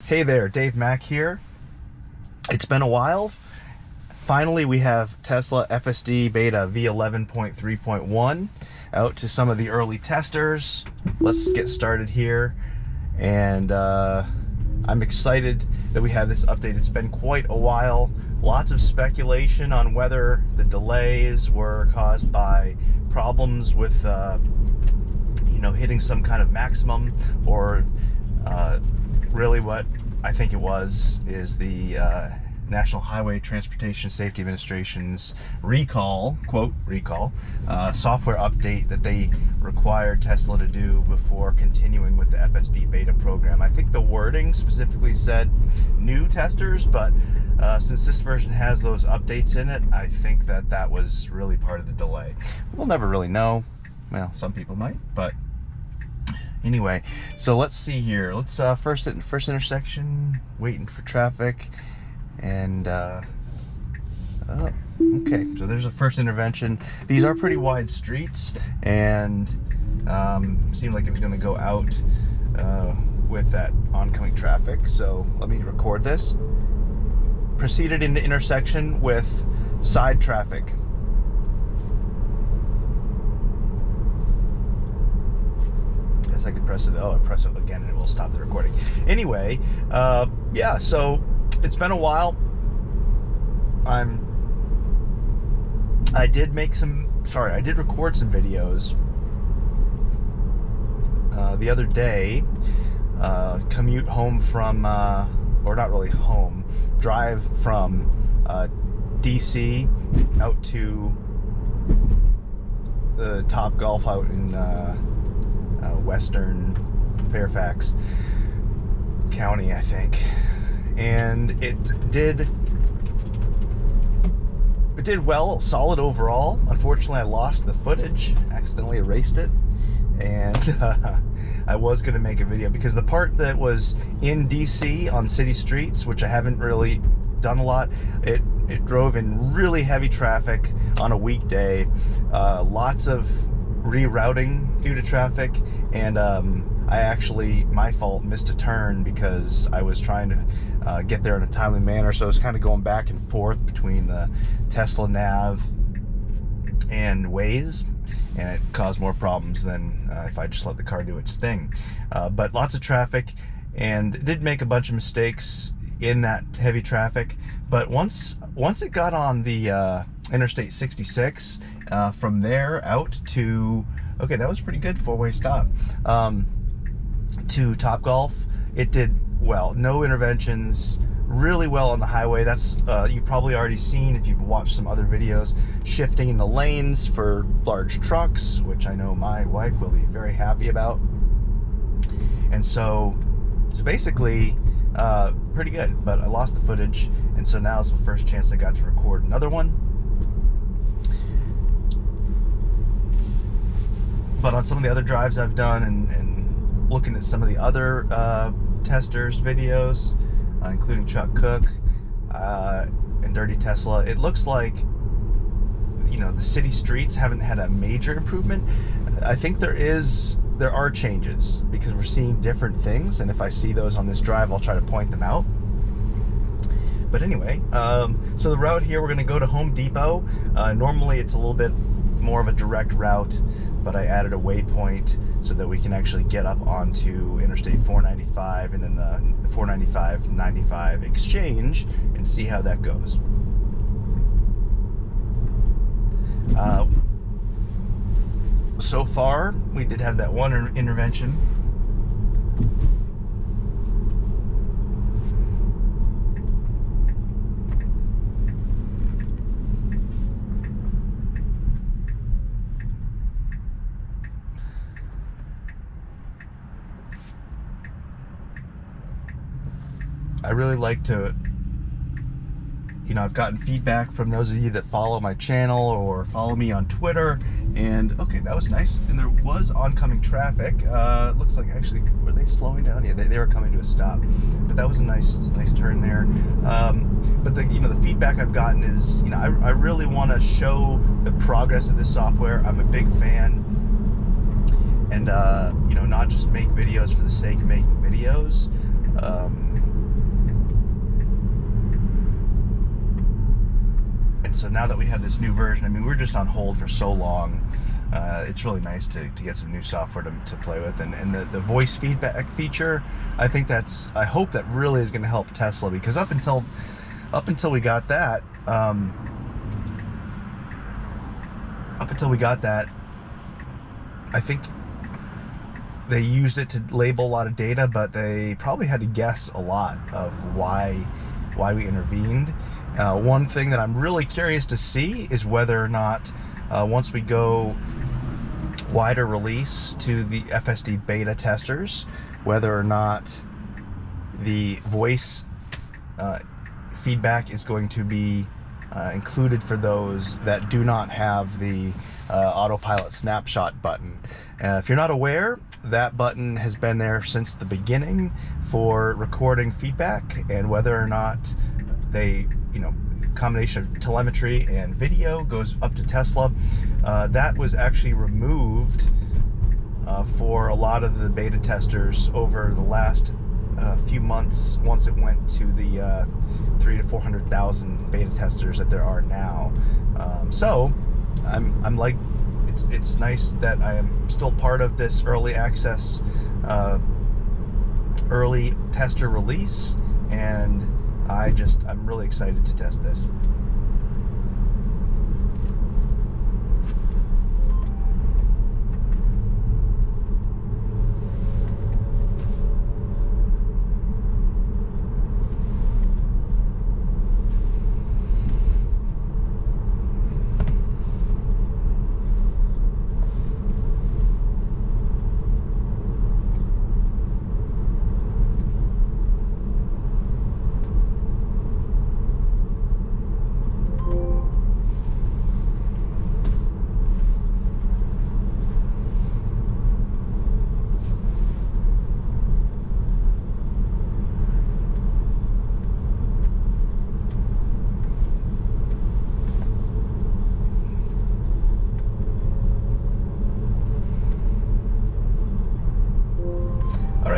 Hey there, Dave Mack here. It's been a while. Finally, we have Tesla FSD beta v11.3.1 out to some of the early testers. Let's get started here. And I'm excited that we have this update. It's been quite a while. Lots of speculation on whether the delays were caused by problems with hitting some kind of maximum, or really what I think it was is the National Highway Transportation Safety Administration's recall, quote, recall, software update that they required Tesla to do before continuing with the FSD beta program. I think the wording specifically said new testers, but since this version has those updates in it, I think that that was really part of the delay. We'll never really know. Well, some people might, but anyway, so let's see here. Let's first intersection, waiting for traffic, and okay, so there's a first intervention. These are pretty wide streets, and seemed like it was going to go out with that oncoming traffic. So let me record this. Proceeded into intersection with side traffic. I could press it. Oh, I press it again and it will stop the recording. Anyway, yeah, so it's been a while. I did record some videos the other day. Commute home from, or not really home, drive from DC out to the Topgolf out in Western Fairfax County, I think, and it did well, solid overall. Unfortunately, I lost the footage, accidentally erased it, and I was going to make a video because the part that was in DC on city streets, which I haven't really done a lot, it drove in really heavy traffic on a weekday, lots of rerouting due to traffic, and I actually, my fault, missed a turn because I was trying to get there in a timely manner, so I was kind of going back and forth between the Tesla Nav and Waze, and it caused more problems than if I just let the car do its thing. But lots of traffic, and it did make a bunch of mistakes in that heavy traffic, but once it got on the Interstate 66, from there out to, okay, that was pretty good, four-way stop, to Topgolf, it did well. No interventions, really well on the highway. That's you've probably already seen if you've watched some other videos, shifting in the lanes for large trucks, which I know my wife will be very happy about. And so basically pretty good, but I lost the footage, and so now is the first chance I got to record another one. But on some of the other drives I've done, and looking at some of the other testers' videos, including Chuck Cook and Dirty Tesla, it looks like, the city streets haven't had a major improvement. I think there are changes because we're seeing different things, and if I see those on this drive, I'll try to point them out. But anyway, so the route here, we're going to go to Home Depot. Normally it's a little bit more of a direct route, but I added a waypoint so that we can actually get up onto Interstate 495 and then the 495-95 exchange and see how that goes. So far, we did have that one intervention. I really like to, I've gotten feedback from those of you that follow my channel or follow me on Twitter, and okay, that was nice. And there was oncoming traffic. Looks like, actually, were they slowing down? Yeah, they were coming to a stop, but that was a nice turn there. But the feedback I've gotten is, I really want to show the progress of this software. I'm a big fan, and not just make videos for the sake of making videos. And so now that we have this new version, I mean, we're just on hold for so long. It's really nice to get some new software to play with, and the voice feedback feature, I hope that really is going to help Tesla, because up until we got that, I think they used it to label a lot of data, but they probably had to guess a lot of why we intervened. One thing that I'm really curious to see is whether or not once we go wider release to the FSD beta testers, whether or not the voice feedback is going to be included for those that do not have the autopilot snapshot button. If you're not aware, that button has been there since the beginning for recording feedback, and whether or not they, combination of telemetry and video goes up to Tesla. That was actually removed for a lot of the beta testers over the last few months, once it went to the 300,000 to 400,000 beta testers that there are now. So I'm like, it's nice that I am still part of this early access, early tester release, and I'm really excited to test this.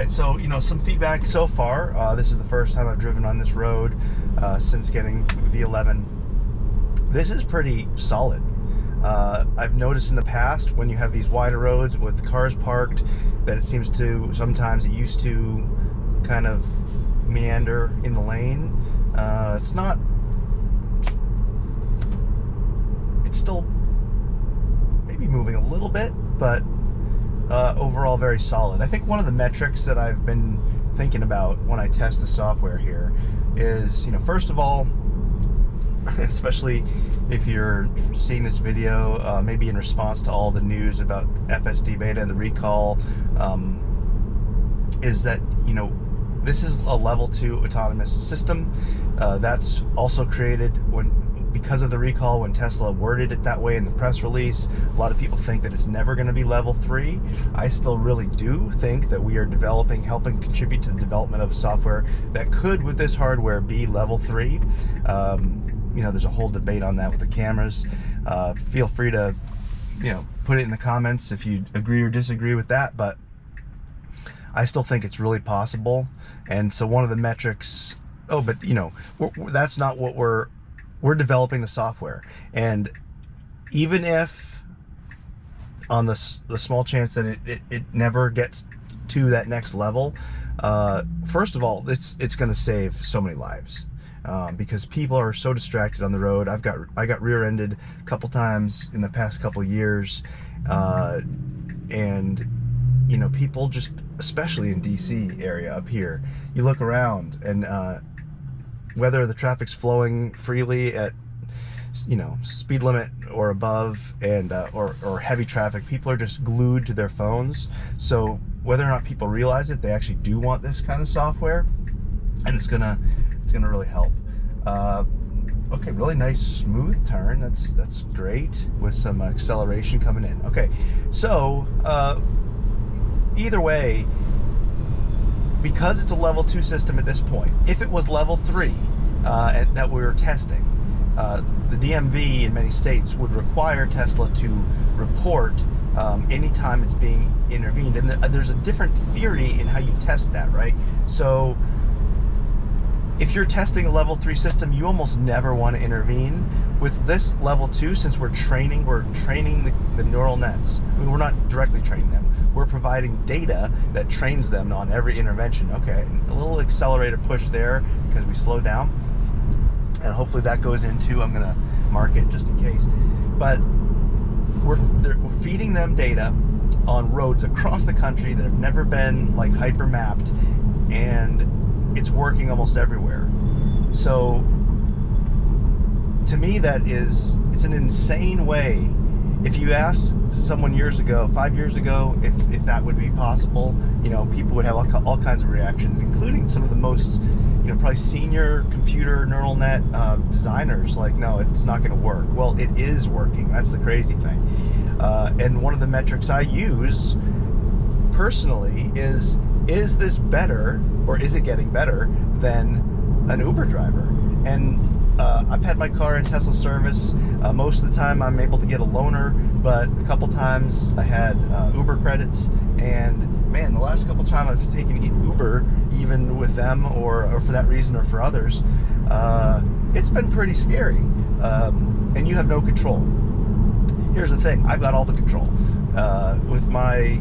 So, some feedback so far. This is the first time I've driven on this road since getting V11. This is pretty solid. I've noticed in the past when you have these wider roads with cars parked that it used to kind of meander in the lane. It's still maybe moving a little bit, but overall very solid. I think one of the metrics that I've been thinking about when I test the software here is, first of all, especially if you're seeing this video maybe in response to all the news about FSD beta and the recall, is that, this is a level 2 autonomous system that's also created because of the recall. When Tesla worded it that way in the press release, a lot of people think that it's never going to be level 3. I still really do think that we are helping contribute to the development of software that could, with this hardware, be level 3. There's a whole debate on that with the cameras. Feel free to, put it in the comments if you agree or disagree with that, but I still think it's really possible. And so one of the metrics, that's not what we're developing the software. And even if on the small chance that it never gets to that next level, first of all, it's going to save so many lives, because people are so distracted on the road. I got rear-ended a couple times in the past couple years, and people just, especially in DC area up here, you look around and whether the traffic's flowing freely at speed limit or above, and or heavy traffic, people are just glued to their phones. So whether or not people realize it, they actually do want this kind of software, and it's gonna really help. Okay, really nice smooth turn. That's great, with some acceleration coming in. Okay, so either way, because it's a level 2 system at this point, if it was level 3 that we were testing, the DMV in many states would require Tesla to report anytime it's being intervened. And there's a different theory in how you test that, right? So if you're testing a level 3 system, you almost never want to intervene. With this level 2, since we're training the neural nets. I mean, we're not directly training them. We're providing data that trains them on every intervention. Okay, a little accelerator push there because we slowed down. And hopefully that goes into, I'm gonna mark it just in case. But we're feeding them data on roads across the country that have never been like hyper mapped, and it's working almost everywhere. So to me, it's an insane way. If you asked someone years ago, 5 years ago, if that would be possible, you know, people would have all kinds of reactions, including some of the most, you know, probably senior computer neural net designers. Like, no, it's not going to work. Well, it is working. That's the crazy thing. And one of the metrics I use personally is this better, or is it getting better than an Uber driver? And I've had my car in Tesla service. Most of the time I'm able to get a loaner, but a couple times I had Uber credits, and man, the last couple times I've taken Uber, even with them or for that reason or for others, it's been pretty scary, and you have no control. Here's the thing, I've got all the control. With my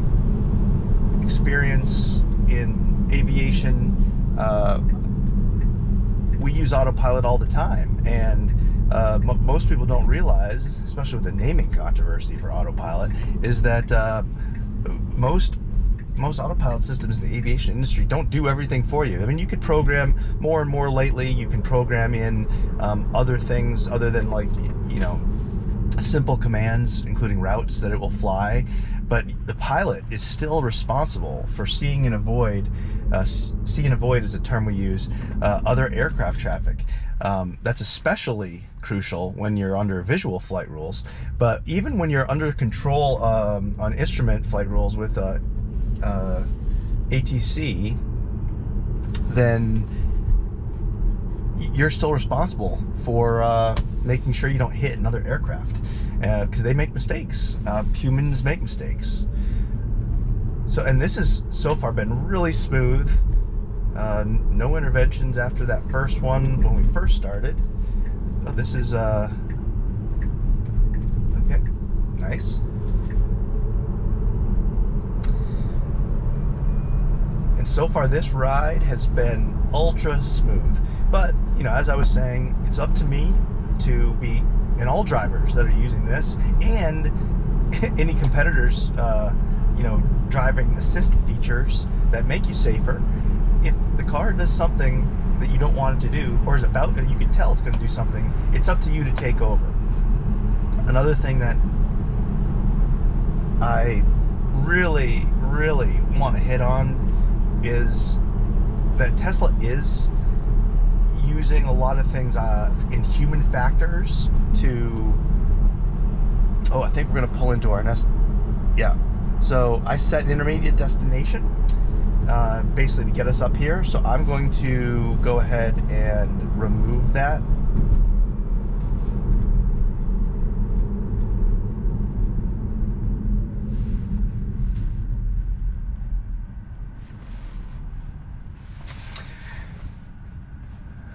experience in aviation, we use autopilot all the time, and most people don't realize, especially with the naming controversy for autopilot, is that most autopilot systems in the aviation industry don't do everything for you. I mean, you could program more and more lately. You can program in other things other than, like, you know, simple commands, including routes that it will fly. But the pilot is still responsible for seeing and avoid. See and avoid is a term we use. Other aircraft traffic. That's especially crucial when you're under visual flight rules. But even when you're under control on instrument flight rules with ATC, then you're still responsible for making sure you don't hit another aircraft, because they make mistakes. Humans make mistakes. So, and this has so far been really smooth. No interventions after that first one when we first started. Oh, this is okay, nice. And so far this ride has been ultra smooth. But, you know, as I was saying, it's up to me to be, and all drivers that are using this, and any competitors, you know, driving assist features that make you safer. If the car does something that you don't want it to do, or is about, you can tell it's going to do something, it's up to you to take over. Another thing that I really want to hit on is that Tesla is using a lot of things in human factors to, oh, I think we're going to pull into our nest. Yeah. So I set an intermediate destination, basically to get us up here. So I'm going to go ahead and remove that.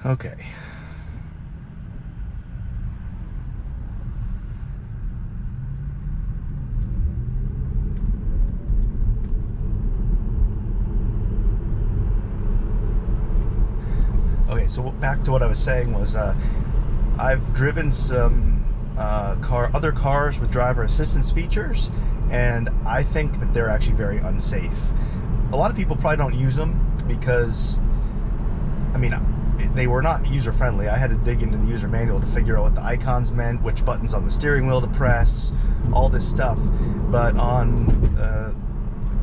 Okay. Okay, so back to what I was saying was, I've driven some other cars with driver assistance features, and I think that they're actually very unsafe. A lot of people probably don't use them because, I mean, they were not user-friendly. I had to dig into the user manual to figure out what the icons meant, which buttons on the steering wheel to press, all this stuff. But on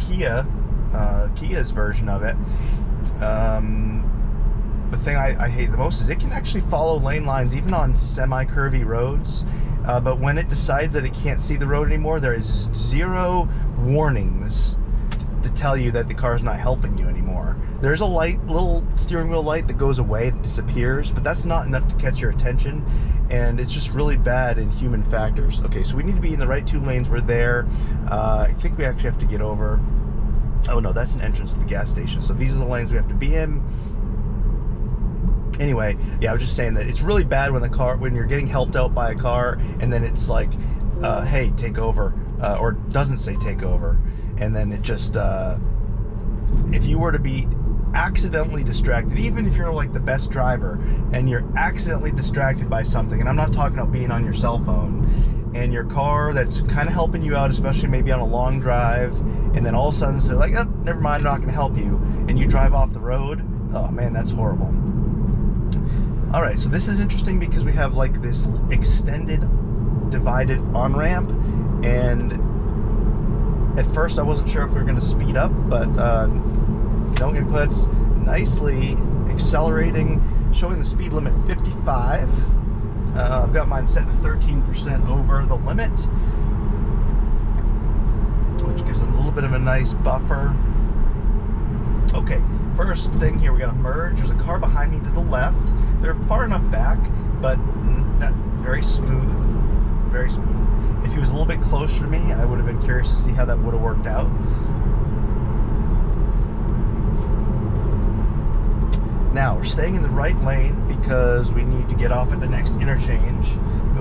Kia's version of it, the thing I hate the most is it can actually follow lane lines even on semi-curvy roads, but when it decides that it can't see the road anymore, there is zero warnings to tell you that the car's not helping you anymore. There's a light, little steering wheel light that goes away, that disappears, but that's not enough to catch your attention, and it's just really bad in human factors. Okay, so we need to be in the right two lanes. We're there. I think we actually have to get over. Oh no, that's an entrance to the gas station. So these are the lanes we have to be in. Anyway, yeah, I was just saying that it's really bad when you're getting helped out by a car and then it's like, hey, take over, or doesn't say take over, and then it just, if you were to be accidentally distracted, even if you're like the best driver and you're accidentally distracted by something, and I'm not talking about being on your cell phone, and your car that's kind of helping you out, especially maybe on a long drive, and then all of a sudden say like, oh, never mind, I'm not going to help you, and you drive off the road, oh man, that's horrible. All right, so this is interesting because we have like this extended divided on-ramp, and at first I wasn't sure if we were going to speed up, but no inputs, nicely accelerating, showing the speed limit 55. I've got mine set to 13% over the limit, which gives it a little bit of a nice buffer. Okay, first thing here, we got to merge. There's a car behind me to the left. They're far enough back, but not very smooth, very smooth. If he was a little bit closer to me, I would have been curious to see how that would have worked out. Now, we're staying in the right lane because we need to get off at the next interchange.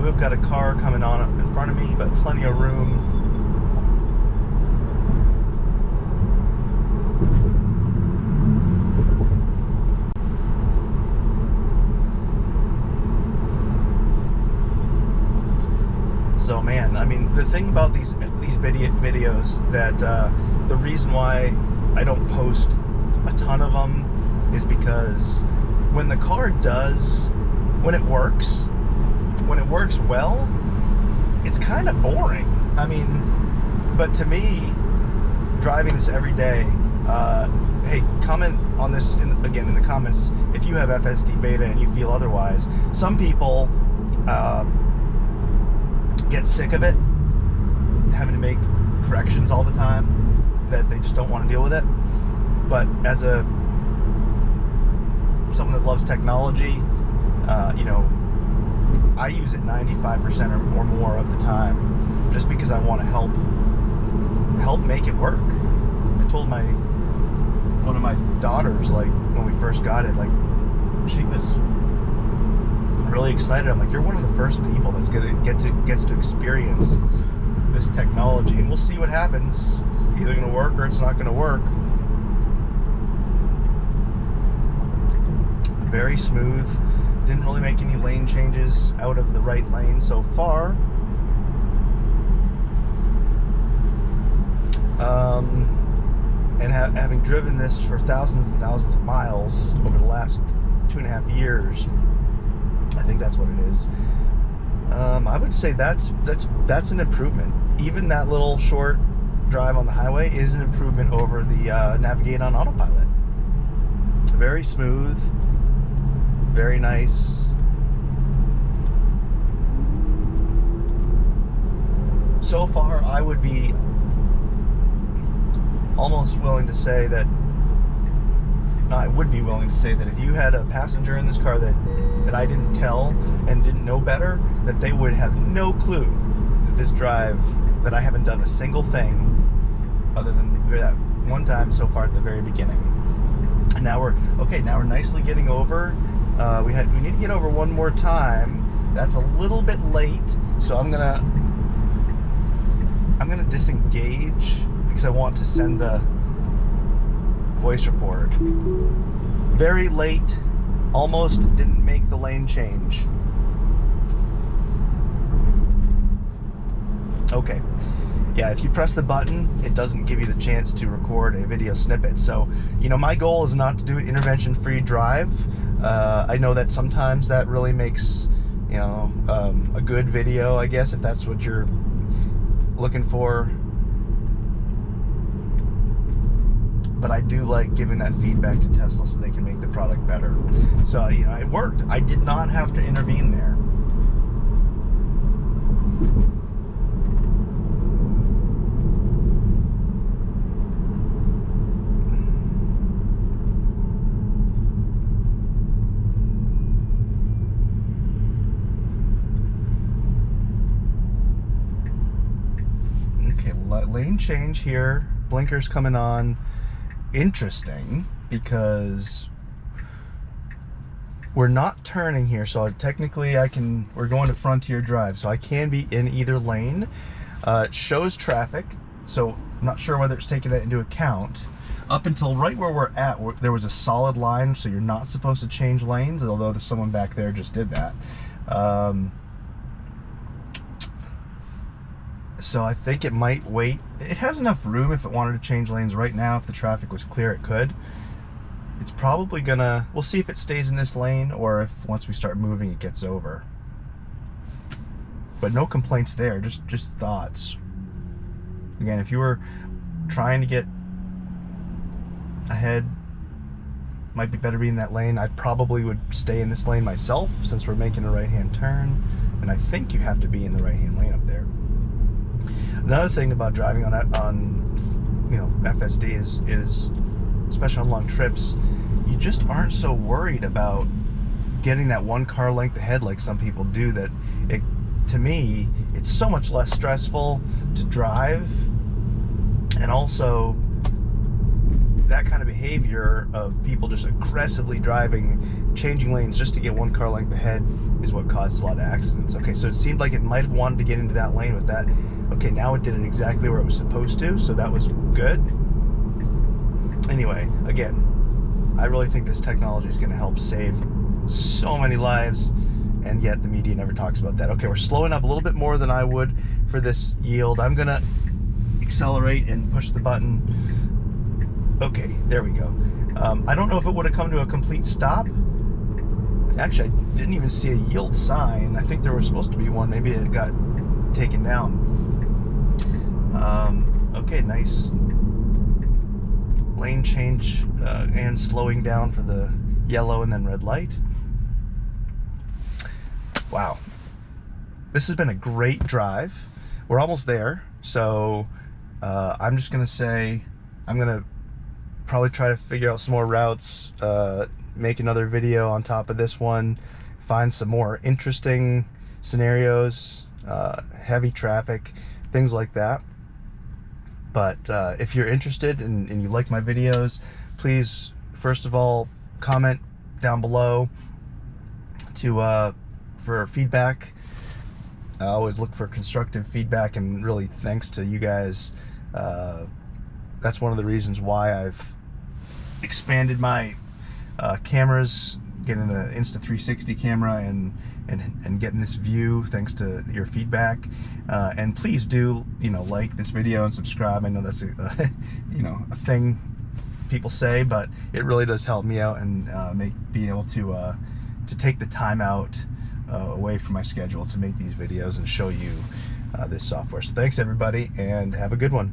We've got a car coming on in front of me, but plenty of room. So man, I mean, the thing about these videos that the reason why I don't post a ton of them is because when the car when it works well, it's kind of boring. I mean, but to me, driving this every day, hey, comment on this again in the comments if you have FSD beta and you feel otherwise. Some people get sick of it, having to make corrections all the time, that they just don't want to deal with it. But as someone that loves technology, you know, I use it 95% or more of the time, just because I want to help make it work. I told one of my daughters, like when we first got it, like she was really excited. I'm like, you're one of the first people that's gets to experience this technology, and we'll see what happens. It's either going to work or it's not going to work. Very smooth. Didn't really make any lane changes out of the right lane so far. And having driven this for thousands and thousands of miles over the last 2.5 years, I think that's what it is. I would say that's an improvement. Even that little short drive on the highway is an improvement over the navigate on autopilot. Very smooth, very nice. So far, I would be almost willing to say that, I would be willing to say that if you had a passenger in this car that I didn't tell and didn't know better, that they would have no clue that this drive, that I haven't done a single thing other than that one time so far at the very beginning. And now we're nicely getting over. We need to get over one more time. That's a little bit late, so I'm gonna disengage because I want to send the voice report. Very late, almost didn't make the lane change. Okay, yeah, if you press the button, it doesn't give you the chance to record a video snippet. So, you know, my goal is not to do an intervention-free drive. I know that sometimes that really makes, you know, a good video, I guess, if that's what you're looking for. But I do like giving that feedback to Tesla so they can make the product better. So, you know, it worked. I did not have to intervene there. Okay, lane change here. Blinkers coming on. Interesting, because we're not turning here, so technically we're going to Frontier Drive, so I can be in either lane. It shows traffic, so I'm not sure whether it's taking that into account. Up until right where we're at, there was a solid line, so you're not supposed to change lanes, although there's someone back there just did that. So I think it might wait. It has enough room if it wanted to change lanes right now. If the traffic was clear, it could. It's probably gonna, we'll see if it stays in this lane or if once we start moving it gets over. But no complaints there, just thoughts. Again, if you were trying to get ahead, might be better being in that lane. I probably would stay in this lane myself since we're making a right-hand turn, and I think you have to be in the right-hand lane up there. Another thing about driving on FSD is especially on long trips, you just aren't so worried about getting that one car length ahead like some people do. That to me, it's so much less stressful to drive, and also that kind of behavior of people just aggressively driving, changing lanes just to get one car length ahead is what caused a lot of accidents. Okay, so it seemed like it might have wanted to get into that lane with that. Okay, now it did it exactly where it was supposed to, so that was good. Anyway, again, I really think this technology is going to help save so many lives, and yet the media never talks about that. Okay, we're slowing up a little bit more than I would for this yield. I'm going to accelerate and push the button. Okay, there we go. I don't know if it would have come to a complete stop. Actually, I didn't even see a yield sign. I think there was supposed to be one. Maybe it got taken down. Okay, nice lane change and slowing down for the yellow and then red light. Wow. This has been a great drive. We're almost there. So I'm just going to say I'm going to probably try to figure out some more routes, make another video on top of this one, find some more interesting scenarios, heavy traffic, things like that. But if you're interested and you like my videos, please, first of all, comment down below for feedback. I always look for constructive feedback, and really thanks to you guys. That's one of the reasons why I've expanded my cameras, getting the Insta360 camera and getting this view thanks to your feedback. And please do, like this video and subscribe. I know that's a thing people say, but it really does help me out and be able to take the time out away from my schedule to make these videos and show you this software. So thanks everybody, and have a good one.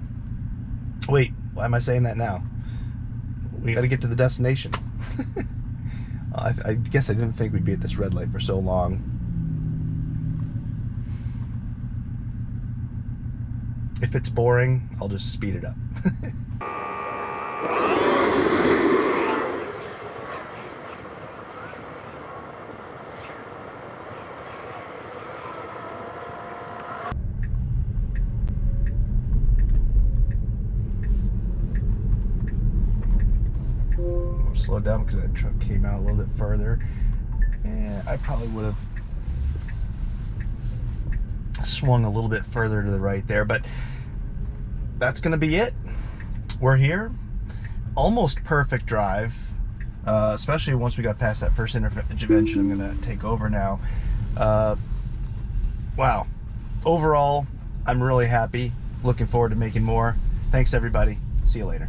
Wait, why am I saying that now? We got to get to the destination. I guess I didn't think we'd be at this red light for so long. If it's boring, I'll just speed it up. Slow down because that truck came out a little bit further. Yeah, I probably would have swung a little bit further to the right there, but that's gonna be it. We're here. Almost perfect drive, especially once we got past that first intervention. I'm gonna take over now. Wow, overall I'm really happy, looking forward to making more. Thanks everybody, see you later.